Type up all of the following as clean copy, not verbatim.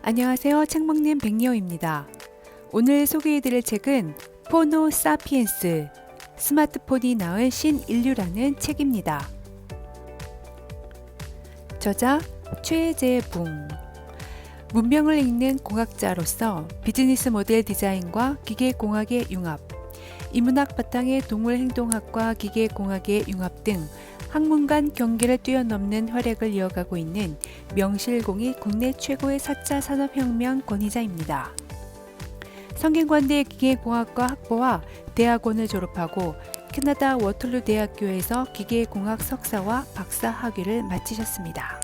안녕하세요. 책 먹는 백리어입니다. 오늘 소개해드릴 책은 호모 사피엔스, 스마트폰이 낳은 신인류라는 책입니다. 저자 최재붕. 문명을 읽는 공학자로서 비즈니스 모델 디자인과 기계공학의 융합, 인문학 바탕의 동물행동학과 기계공학의 융합 등 학문 간 경계를 뛰어넘는 활약을 이어가고 있는 명실공히 국내 최고의 4차 산업혁명 권위자입니다. 성균관대 기계공학과 학부와 대학원을 졸업하고 캐나다 워털루 대학교에서 기계공학 석사와 박사 학위를 마치셨습니다.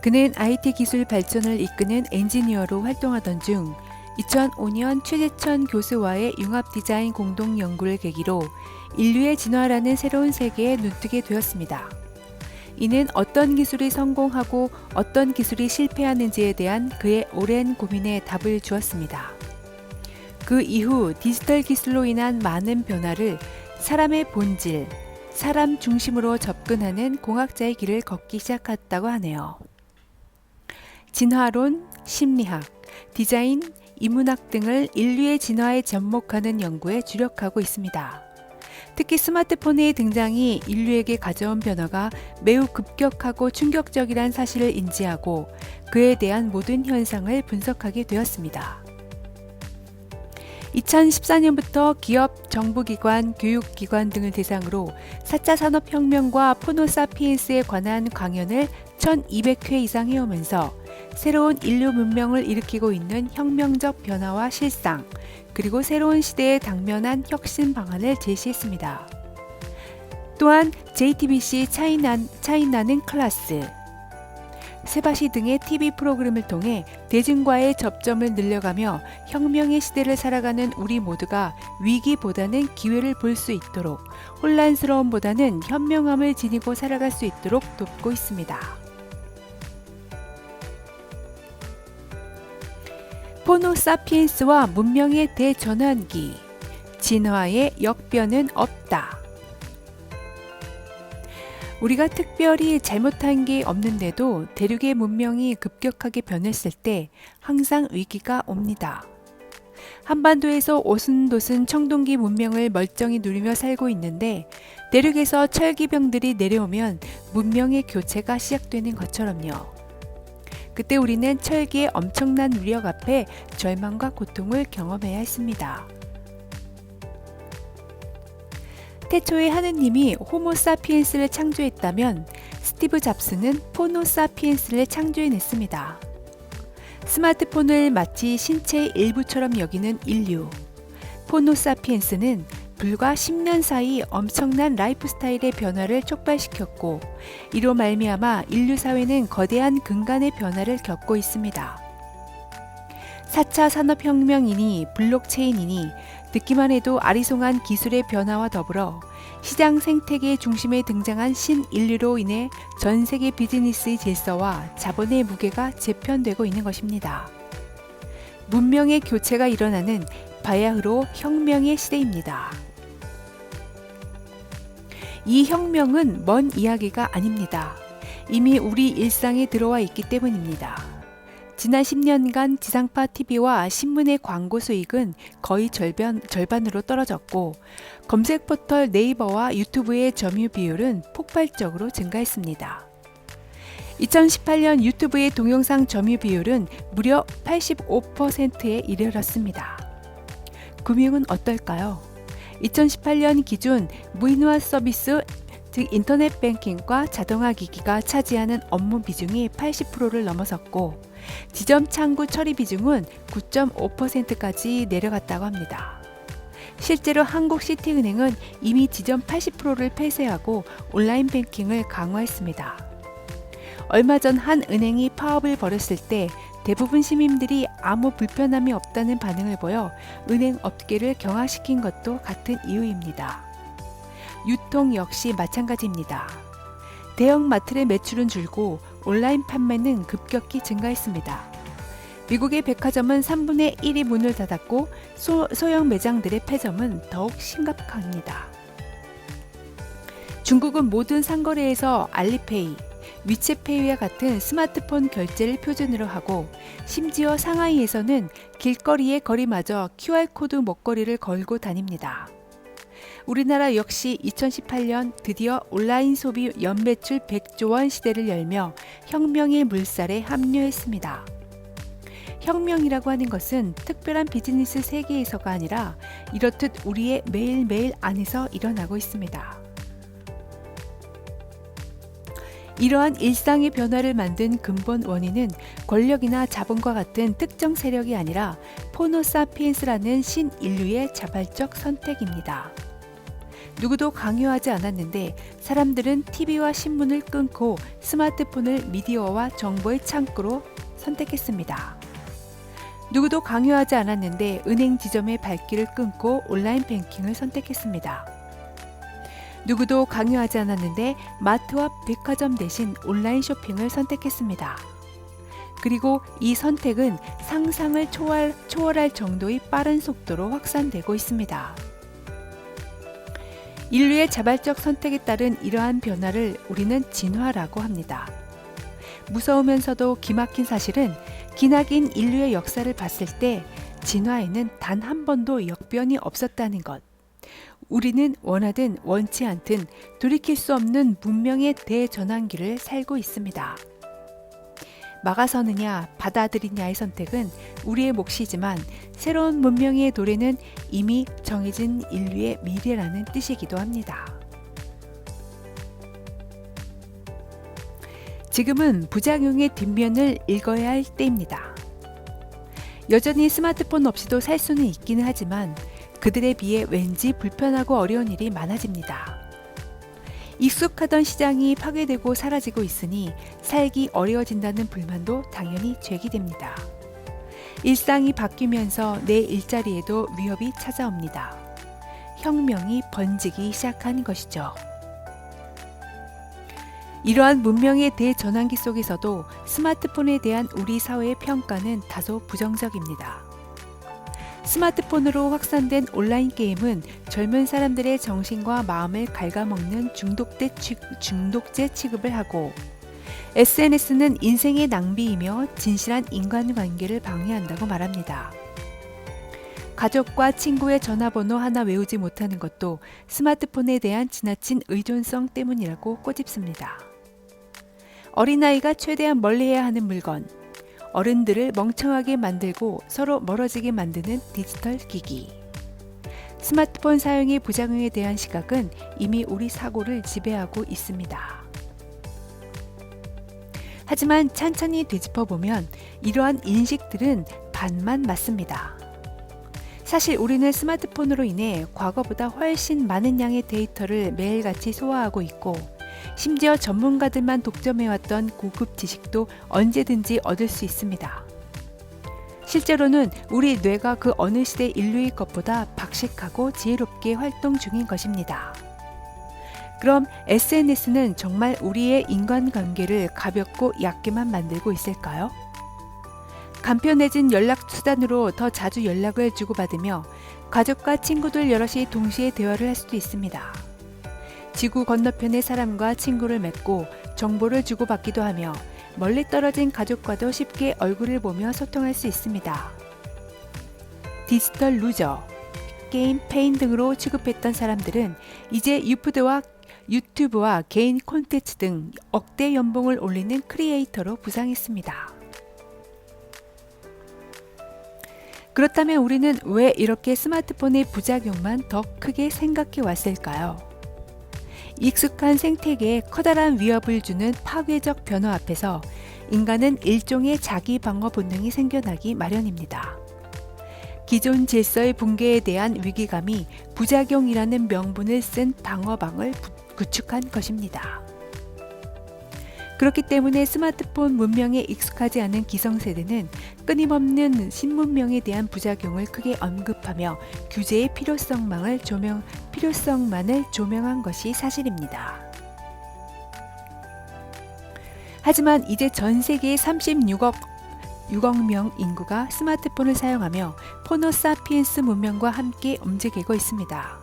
그는 IT 기술 발전을 이끄는 엔지니어로 활동하던 중 2005년 최재천 교수와의 융합 디자인 공동 연구를 계기로 인류의 진화라는 새로운 세계에 눈뜨게 되었습니다. 이는 어떤 기술이 성공하고 어떤 기술이 실패하는지에 대한 그의 오랜 고민에 답을 주었습니다. 그 이후 디지털 기술로 인한 많은 변화를 사람의 본질, 사람 중심으로 접근하는 공학자의 길을 걷기 시작했다고 하네요. 진화론, 심리학, 디자인, 인문학 등을 인류의 진화에 접목하는 연구에 주력하고 있습니다. 특히 스마트폰의 등장이 인류에게 가져온 변화가 매우 급격하고 충격적이란 사실을 인지하고 그에 대한 모든 현상을 분석하게 되었습니다. 2014년부터 기업, 정부기관, 교육기관 등을 대상으로 4차 산업혁명과 호모 사피엔스에 관한 강연을 1200회 이상 해오면서 새로운 인류 문명을 일으키고 있는 혁명적 변화와 실상, 그리고 새로운 시대에 당면한 혁신 방안을 제시했습니다. 또한 JTBC 차이나는 클라스, 세바시 등의 TV 프로그램을 통해 대중과의 접점을 늘려가며 혁명의 시대를 살아가는 우리 모두가 위기보다는 기회를 볼 수 있도록, 혼란스러움보다는 현명함을 지니고 살아갈 수 있도록 돕고 있습니다. 호모 사피엔스와 문명의 대전환기, 진화의 역변은 없다. 우리가 특별히 잘못한 게 없는데도 대륙의 문명이 급격하게 변했을 때 항상 위기가 옵니다. 한반도에서 오순도순 청동기 문명을 멀쩡히 누리며 살고 있는데 대륙에서 철기병들이 내려오면 문명의 교체가 시작되는 것처럼요. 그때 우리는 철기의 엄청난 위력 앞에 절망과 고통을 경험해야 했습니다. 태초에 하느님이 호모 사피엔스를 창조했다면 스티브 잡스는 호모 사피엔스를 창조해냈습니다. 스마트폰을 마치 신체의 일부처럼 여기는 인류. 호모 사피엔스는 불과 10년 사이 엄청난 라이프 스타일의 변화를 촉발시켰고 이로 말미암아 인류 사회는 거대한 근간의 변화를 겪고 있습니다. 4차 산업혁명이니 블록체인이니 듣기만 해도 아리송한 기술의 변화와 더불어 시장 생태계 중심에 등장한 신인류로 인해 전 세계 비즈니스의 질서와 자본의 무게가 재편되고 있는 것입니다. 문명의 교체가 일어나는 바야흐로 혁명의 시대입니다. 이 혁명은 먼 이야기가 아닙니다. 이미 우리 일상에 들어와 있기 때문입니다. 지난 10년간 지상파 TV와 신문의 광고 수익은 거의 절반으로 떨어졌고 검색 포털 네이버와 유튜브의 점유 비율은 폭발적으로 증가했습니다. 2018년 유튜브의 동영상 점유 비율은 무려 85%에 이르렀습니다. 금융은 어떨까요? 2018년 기준 무인화 서비스, 즉 인터넷 뱅킹과 자동화 기기가 차지하는 업무 비중이 80%를 넘어섰고 지점 창구 처리 비중은 9.5%까지 내려갔다고 합니다. 실제로 한국시티은행은 이미 지점 80%를 폐쇄하고 온라인 뱅킹을 강화했습니다. 얼마 전 한 은행이 파업을 벌였을 때 대부분 시민들이 아무 불편함이 없다는 반응을 보여 은행 업계를 경화시킨 것도 같은 이유입니다. 유통 역시 마찬가지입니다. 대형 마트의 매출은 줄고 온라인 판매는 급격히 증가했습니다. 미국의 백화점은 3분의 1이 문을 닫았고 소형 매장들의 폐점은 더욱 심각합니다. 중국은 모든 상거래에서 알리페이, 위챗페이와 같은 스마트폰 결제를 표준으로 하고 심지어 상하이에서는 길거리의 거리마저 QR코드 목걸이를 걸고 다닙니다. 우리나라 역시 2018년 드디어 온라인 소비 연매출 100조 원 시대를 열며 혁명의 물살에 합류했습니다. 혁명이라고 하는 것은 특별한 비즈니스 세계에서가 아니라 이렇듯 우리의 매일매일 안에서 일어나고 있습니다. 이러한 일상의 변화를 만든 근본 원인은 권력이나 자본과 같은 특정 세력이 아니라 호모사피엔스라는 신인류의 자발적 선택입니다. 누구도 강요하지 않았는데 사람들은 TV와 신문을 끊고 스마트폰을 미디어와 정보의 창구로 선택했습니다. 누구도 강요하지 않았는데 은행 지점의 발길을 끊고 온라인 뱅킹을 선택했습니다. 누구도 강요하지 않았는데 마트와 백화점 대신 온라인 쇼핑을 선택했습니다. 그리고 이 선택은 상상을 초월할 정도의 빠른 속도로 확산되고 있습니다. 인류의 자발적 선택에 따른 이러한 변화를 우리는 진화라고 합니다. 무서우면서도 기막힌 사실은 기나긴 인류의 역사를 봤을 때 진화에는 단 한 번도 역변이 없었다는 것. 우리는 원하든 원치 않든 돌이킬 수 없는 문명의 대전환기를 살고 있습니다. 막아서느냐 받아들이냐의 선택은 우리의 몫이지만 새로운 문명의 도래는 이미 정해진 인류의 미래라는 뜻이기도 합니다. 지금은 부작용의 뒷면을 읽어야 할 때입니다. 여전히 스마트폰 없이도 살 수는 있기는 하지만 그들에 비해 왠지 불편하고 어려운 일이 많아집니다. 익숙하던 시장이 파괴되고 사라지고 있으니 살기 어려워진다는 불만도 당연히 제기됩니다. 일상이 바뀌면서 내 일자리에도 위협이 찾아옵니다. 혁명이 번지기 시작한 것이죠. 이러한 문명의 대전환기 속에서도 스마트폰에 대한 우리 사회의 평가는 다소 부정적입니다. 스마트폰으로 확산된 온라인 게임은 젊은 사람들의 정신과 마음을 갉아먹는 중독제 취급을 하고 SNS는 인생의 낭비이며 진실한 인간관계를 방해한다고 말합니다. 가족과 친구의 전화번호 하나 외우지 못하는 것도 스마트폰에 대한 지나친 의존성 때문이라고 꼬집습니다. 어린아이가 최대한 멀리해야 하는 물건, 어른들을 멍청하게 만들고 서로 멀어지게 만드는 디지털 기기. 스마트폰 사용의 부작용에 대한 시각은 이미 우리 사고를 지배하고 있습니다. 하지만 찬찬히 되짚어보면 이러한 인식들은 반만 맞습니다. 사실 우리는 스마트폰으로 인해 과거보다 훨씬 많은 양의 데이터를 매일같이 소화하고 있고 심지어 전문가들만 독점해왔던 고급 지식도 언제든지 얻을 수 있습니다. 실제로는 우리 뇌가 그 어느 시대 인류의 것보다 박식하고 지혜롭게 활동 중인 것입니다. 그럼 SNS는 정말 우리의 인간관계를 가볍고 얕게만 만들고 있을까요? 간편해진 연락 수단으로 더 자주 연락을 주고받으며 가족과 친구들 여럿이 동시에 대화를 할 수도 있습니다. 지구 건너편의 사람과 친구를 맺고 정보를 주고받기도 하며 멀리 떨어진 가족과도 쉽게 얼굴을 보며 소통할 수 있습니다. 디지털 루저, 게임 페인 등으로 취급했던 사람들은 이제 유튜브와 개인 콘텐츠 등 억대 연봉을 올리는 크리에이터로 부상했습니다. 그렇다면 우리는 왜 이렇게 스마트폰의 부작용만 더 크게 생각해 왔을까요? 익숙한 생태계에 커다란 위협을 주는 파괴적 변화 앞에서 인간은 일종의 자기 방어 본능이 생겨나기 마련입니다. 기존 질서의 붕괴에 대한 위기감이 부작용이라는 명분을 쓴 방어망을 구축한 것입니다. 그렇기 때문에 스마트폰 문명에 익숙하지 않은 기성세대는 끊임없는 신문명에 대한 부작용을 크게 언급하며 규제의 필요성만을 조명한 것이 사실입니다. 하지만 이제 전 세계의 36억 명 인구가 스마트폰을 사용하며 호모사피엔스 문명과 함께 움직이고 있습니다.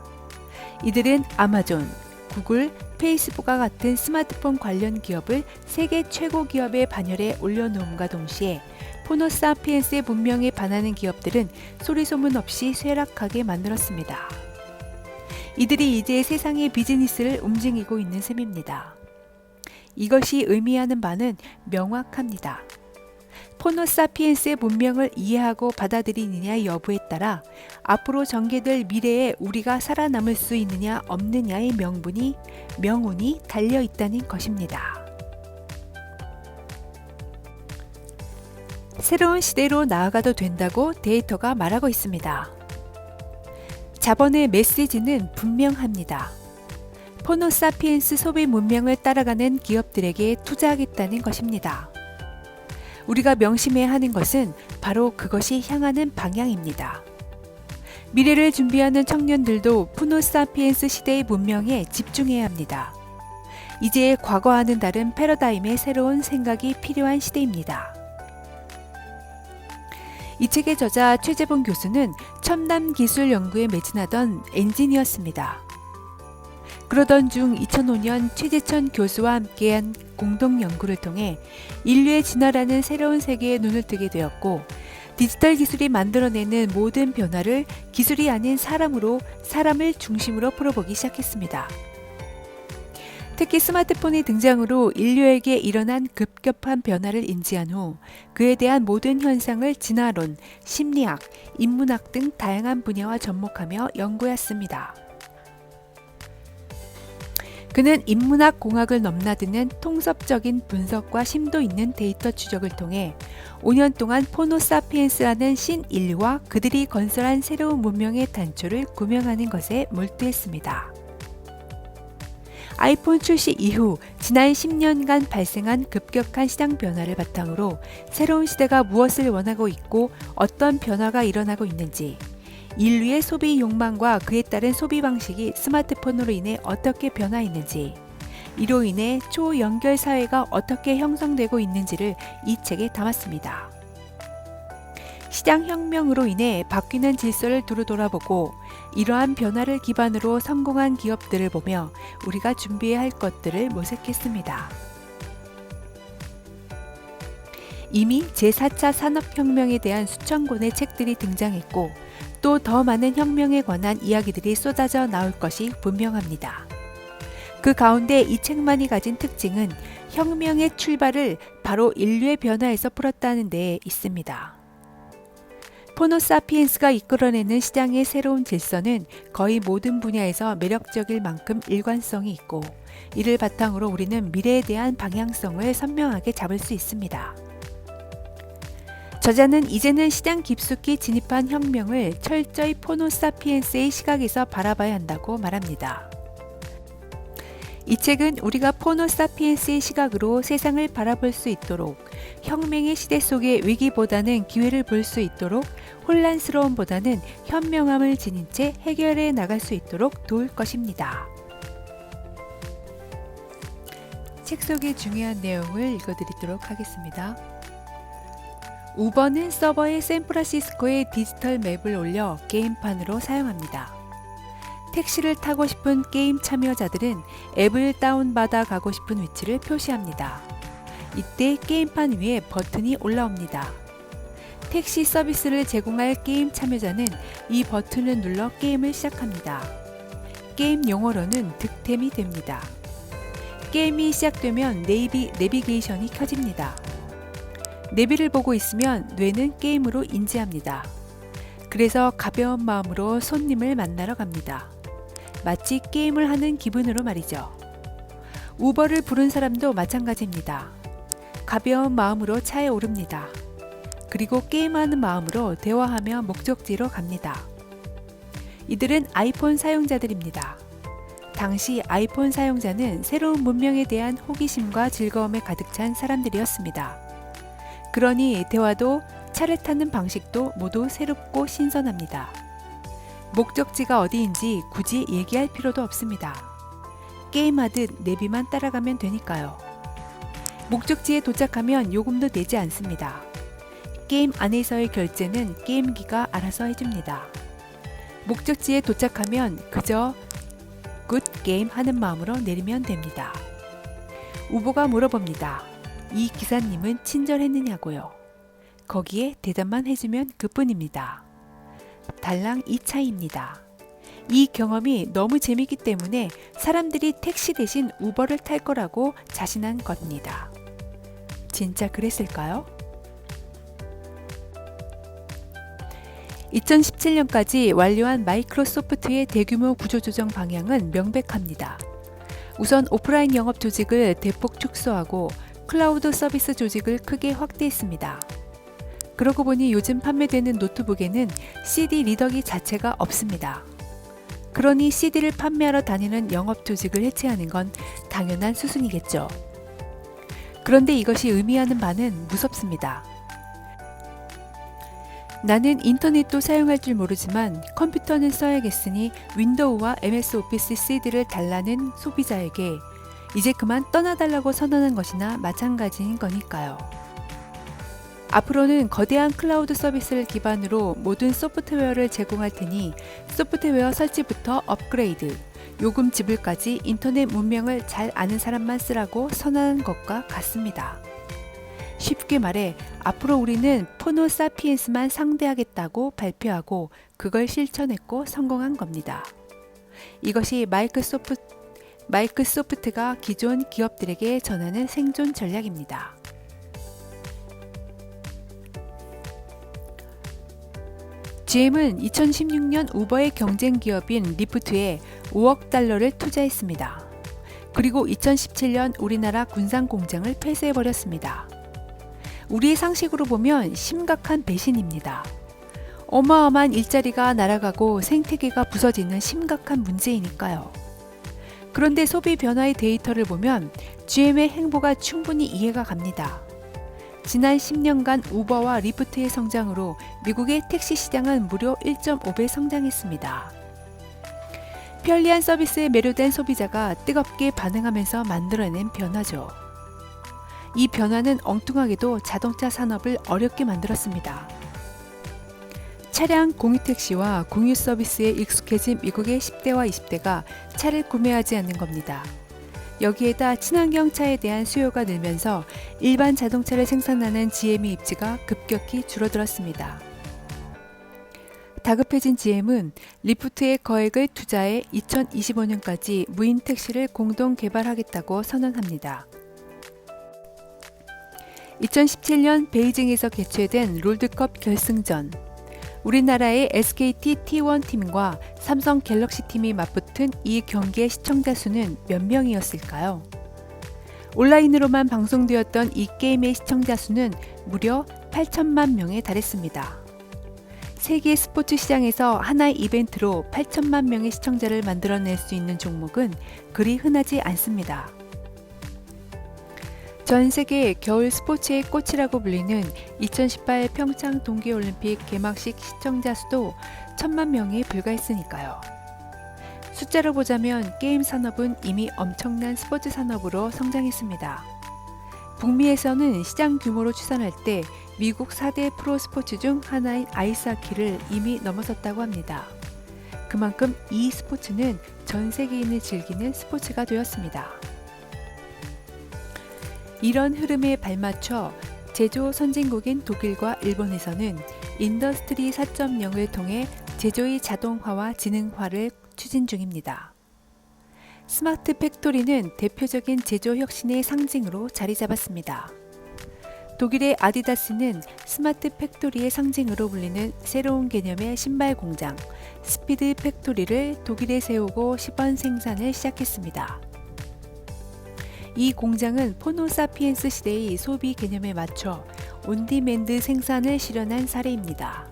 이들은 아마존, 구글, 페이스북과 같은 스마트폰 관련 기업을 세계 최고 기업의 반열에 올려놓음과 동시에 호모사피엔스의 문명에 반하는 기업들은 소리소문 없이 쇠락하게 만들었습니다. 이들이 이제 세상의 비즈니스를 움직이고 있는 셈입니다. 이것이 의미하는 바는 명확합니다. 호모사피엔스의 문명을 이해하고 받아들이느냐 여부에 따라 앞으로 전개될 미래에 우리가 살아남을 수 있느냐 없느냐의 명운이 달려 있다는 것입니다. 새로운 시대로 나아가도 된다고 데이터가 말하고 있습니다. 자본의 메시지는 분명합니다. 호모사피엔스 소비 문명을 따라가는 기업들에게 투자하겠다는 것입니다. 우리가 명심해야 하는 것은 바로 그것이 향하는 방향입니다. 미래를 준비하는 청년들도 호모사피엔스 시대의 문명에 집중해야 합니다. 이제 과거와는 다른 패러다임의 새로운 생각이 필요한 시대입니다. 이 책의 저자 최재봉 교수는 첨단 기술 연구에 매진하던 엔지니어였습니다. 그러던 중 2005년 최재천 교수와 함께한 공동 연구를 통해 인류의 진화라는 새로운 세계에 눈을 뜨게 되었고, 디지털 기술이 만들어내는 모든 변화를 기술이 아닌 사람을 중심으로 풀어보기 시작했습니다. 특히 스마트폰의 등장으로 인류에게 일어난 급격한 변화를 인지한 후 그에 대한 모든 현상을 진화론, 심리학, 인문학 등 다양한 분야와 접목하며 연구했습니다. 그는 인문학 공학을 넘나드는 통섭적인 분석과 심도 있는 데이터 추적을 통해 5년 동안 호모사피엔스라는 신인류와 그들이 건설한 새로운 문명의 단초를 구명하는 것에 몰두했습니다. 아이폰 출시 이후 지난 10년간 발생한 급격한 시장 변화를 바탕으로 새로운 시대가 무엇을 원하고 있고 어떤 변화가 일어나고 있는지, 인류의 소비 욕망과 그에 따른 소비 방식이 스마트폰으로 인해 어떻게 변화했는지, 이로 인해 초연결 사회가 어떻게 형성되고 있는지를 이 책에 담았습니다. 시장 혁명으로 인해 바뀌는 질서를 두루 돌아보고 이러한 변화를 기반으로 성공한 기업들을 보며 우리가 준비해야 할 것들을 모색했습니다. 이미 제4차 산업혁명에 대한 수천 권의 책들이 등장했고 또 더 많은 혁명에 관한 이야기들이 쏟아져 나올 것이 분명합니다. 그 가운데 이 책만이 가진 특징은 혁명의 출발을 바로 인류의 변화에서 풀었다는 데 있습니다. 호모사피엔스가 이끌어내는 시장의 새로운 질서는 거의 모든 분야에서 매력적일 만큼 일관성이 있고, 이를 바탕으로 우리는 미래에 대한 방향성을 선명하게 잡을 수 있습니다. 저자는 이제는 시장 깊숙이 진입한 혁명을 철저히 호모사피엔스의 시각에서 바라봐야 한다고 말합니다. 이 책은 우리가 호모사피엔스의 시각으로 세상을 바라볼 수 있도록, 혁명의 시대 속의 위기보다는 기회를 볼 수 있도록, 혼란스러움보다는 현명함을 지닌 채 해결해 나갈 수 있도록 도울 것입니다. 책 속의 중요한 내용을 읽어드리도록 하겠습니다. 우버는 서버에 샌프란시스코의 디지털 맵을 올려 게임판으로 사용합니다. 택시를 타고 싶은 게임 참여자들은 앱을 다운받아 가고 싶은 위치를 표시합니다. 이때 게임판 위에 버튼이 올라옵니다. 택시 서비스를 제공할 게임 참여자는 이 버튼을 눌러 게임을 시작합니다. 게임 용어로는 득템이 됩니다. 게임이 시작되면 내비게이션이 켜집니다. 내비를 보고 있으면 뇌는 게임으로 인지합니다. 그래서 가벼운 마음으로 손님을 만나러 갑니다. 마치 게임을 하는 기분으로 말이죠. 우버를 부른 사람도 마찬가지입니다. 가벼운 마음으로 차에 오릅니다. 그리고 게임하는 마음으로 대화하며 목적지로 갑니다. 이들은 아이폰 사용자들입니다. 당시 아이폰 사용자는 새로운 문명에 대한 호기심과 즐거움에 가득 찬 사람들이었습니다. 그러니 대화도 차를 타는 방식도 모두 새롭고 신선합니다. 목적지가 어디인지 굳이 얘기할 필요도 없습니다. 게임하듯 내비만 따라가면 되니까요. 목적지에 도착하면 요금도 내지 않습니다. 게임 안에서의 결제는 게임기가 알아서 해줍니다. 목적지에 도착하면 그저 굿 게임 하는 마음으로 내리면 됩니다. 우보가 물어봅니다. 이 기사님은 친절했느냐고요. 거기에 대답만 해주면 그뿐입니다. 달랑 2차입니다. 이 경험이 너무 재밌기 때문에 사람들이 택시 대신 우버를 탈 거라고 자신한 겁니다. 진짜 그랬을까요? 2017년까지 완료한 마이크로소프트의 대규모 구조조정 방향은 명백합니다. 우선 오프라인 영업 조직을 대폭 축소하고 클라우드 서비스 조직을 크게 확대했습니다. 그러고 보니 요즘 판매되는 노트북에는 CD 리더기 자체가 없습니다. 그러니 CD를 판매하러 다니는 영업 조직을 해체하는 건 당연한 수순이겠죠. 그런데 이것이 의미하는 바는 무섭습니다. 나는 인터넷도 사용할 줄 모르지만 컴퓨터는 써야겠으니 윈도우와 MS 오피스 CD를 달라는 소비자에게 이제 그만 떠나달라고 선언한 것이나 마찬가지인 거니까요. 앞으로는 거대한 클라우드 서비스를 기반으로 모든 소프트웨어를 제공할 테니 소프트웨어 설치부터 업그레이드, 요금 지불까지 인터넷 문명을 잘 아는 사람만 쓰라고 선언한 것과 같습니다. 쉽게 말해 앞으로 우리는 포노 사피엔스만 상대하겠다고 발표하고 그걸 실천했고 성공한 겁니다. 이것이 마이크로소프트가 기존 기업들에게 전하는 생존 전략입니다. GM은 2016년 우버의 경쟁 기업인 리프트에 5억 달러를 투자했습니다. 그리고 2017년 우리나라 군산 공장을 폐쇄해버렸습니다. 우리의 상식으로 보면 심각한 배신입니다. 어마어마한 일자리가 날아가고 생태계가 부서지는 심각한 문제이니까요. 그런데 소비 변화의 데이터를 보면 GM의 행보가 충분히 이해가 갑니다. 지난 10년간 우버와 리프트의 성장으로 미국의 택시 시장은 무려 1.5배 성장했습니다. 편리한 서비스에 매료된 소비자가 뜨겁게 반응하면서 만들어낸 변화죠. 이 변화는 엉뚱하게도 자동차 산업을 어렵게 만들었습니다. 차량 공유택시와 공유 서비스에 익숙해진 미국의 10대와 20대가 차를 구매하지 않는 겁니다. 여기에다 친환경 차에 대한 수요가 늘면서 일반 자동차를 생산하는 GM의 입지가 급격히 줄어들었습니다. 다급해진 GM은 리프트에 거액을 투자해 2025년까지 무인 택시를 공동 개발하겠다고 선언합니다. 2017년 베이징에서 개최된 롤드컵 결승전, 우리나라의 SKT T1 팀과 삼성 갤럭시 팀이 맞붙은 이 경기의 시청자 수는 몇 명이었을까요? 온라인으로만 방송되었던 이 게임의 시청자 수는 무려 8천만 명에 달했습니다. 세계 스포츠 시장에서 하나의 이벤트로 8천만 명의 시청자를 만들어낼 수 있는 종목은 그리 흔하지 않습니다. 전 세계 겨울 스포츠의 꽃이라고 불리는 2018 평창 동계올림픽 개막식 시청자 수도 1천만 명에 불과했으니까요. 숫자로 보자면 게임 산업은 이미 엄청난 스포츠 산업으로 성장했습니다. 북미에서는 시장 규모로 추산할 때 미국 4대 프로 스포츠 중 하나인 아이스하키를 이미 넘어섰다고 합니다. 그만큼 이 스포츠는 전 세계인이 즐기는 스포츠가 되었습니다. 이런 흐름에 발맞춰 제조 선진국인 독일과 일본에서는 인더스트리 4.0을 통해 제조의 자동화와 지능화를 추진 중입니다. 스마트 팩토리는 대표적인 제조 혁신의 상징으로 자리 잡았습니다. 독일의 아디다스는 스마트 팩토리의 상징으로 불리는 새로운 개념의 신발 공장, 스피드 팩토리를 독일에 세우고 시범 생산을 시작했습니다. 이 공장은 포노사피엔스 시대의 소비 개념에 맞춰 온디맨드 생산을 실현한 사례입니다.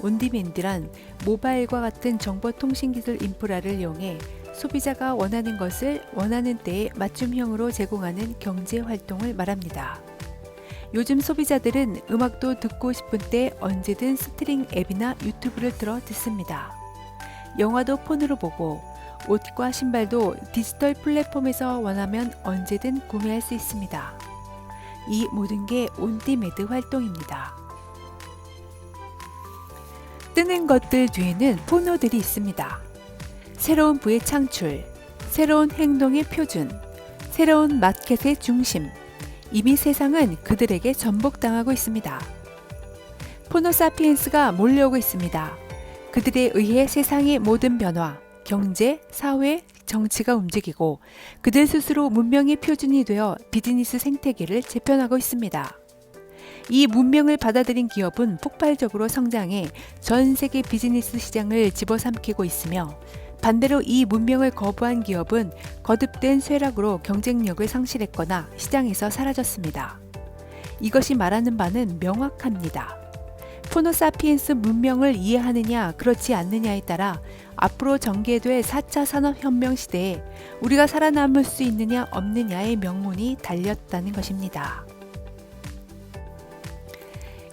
온디맨드란 모바일과 같은 정보통신기술 인프라를 이용해 소비자가 원하는 것을 원하는 때에 맞춤형으로 제공하는 경제활동을 말합니다. 요즘 소비자들은 음악도 듣고 싶은 때 언제든 스트링 앱이나 유튜브를 틀어 듣습니다. 영화도 폰으로 보고 옷과 신발도 디지털 플랫폼에서 원하면 언제든 구매할 수 있습니다. 이 모든 게 온디매드 활동입니다. 뜨는 것들 뒤에는 포노들이 있습니다. 새로운 부의 창출, 새로운 행동의 표준, 새로운 마켓의 중심. 이미 세상은 그들에게 전복당하고 있습니다. 호모사피엔스가 몰려오고 있습니다. 그들에 의해 세상의 모든 변화, 경제, 사회, 정치가 움직이고 그들 스스로 문명의 표준이 되어 비즈니스 생태계를 재편하고 있습니다. 이 문명을 받아들인 기업은 폭발적으로 성장해 전 세계 비즈니스 시장을 집어삼키고 있으며 반대로 이 문명을 거부한 기업은 거듭된 쇠락으로 경쟁력을 상실했거나 시장에서 사라졌습니다. 이것이 말하는 바는 명확합니다. 호모사피엔스 문명을 이해하느냐 그렇지 않느냐에 따라 앞으로 전개될 4차 산업혁명 시대에 우리가 살아남을 수 있느냐 없느냐의 명분이 달렸다는 것입니다.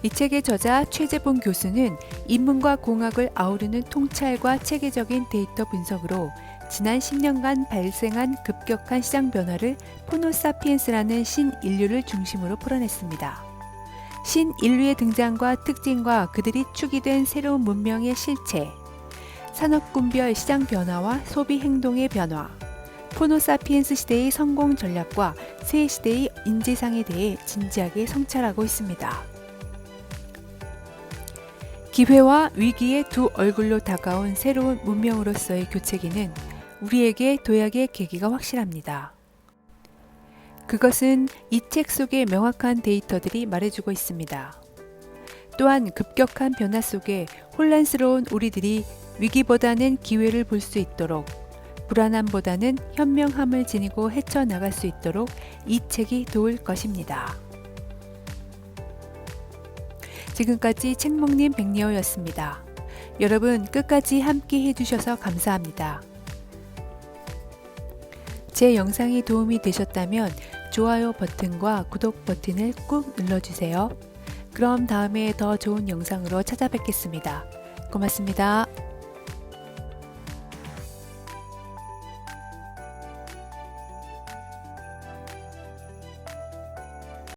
이 책의 저자 최재봉 교수는 인문과 공학을 아우르는 통찰과 체계적인 데이터 분석으로 지난 10년간 발생한 급격한 시장 변화를 호모사피엔스라는 신인류를 중심으로 풀어냈습니다. 신인류의 등장과 특징과 그들이 축이 된 새로운 문명의 실체, 산업군별 시장 변화와 소비 행동의 변화, 호모사피엔스 시대의 성공 전략과 새 시대의 인지상에 대해 진지하게 성찰하고 있습니다. 기회와 위기의 두 얼굴로 다가온 새로운 문명으로서의 교체기는 우리에게 도약의 계기가 확실합니다. 그것은 이 책 속의 명확한 데이터들이 말해주고 있습니다. 또한 급격한 변화 속에 혼란스러운 우리들이 위기보다는 기회를 볼 수 있도록, 불안함보다는 현명함을 지니고 헤쳐나갈 수 있도록 이 책이 도울 것입니다. 지금까지 책먹님 백리어였습니다. 여러분 끝까지 함께 해주셔서 감사합니다. 제 영상이 도움이 되셨다면 좋아요 버튼과 구독 버튼을 꾹 눌러주세요. 그럼 다음에 더 좋은 영상으로 찾아뵙겠습니다. 고맙습니다.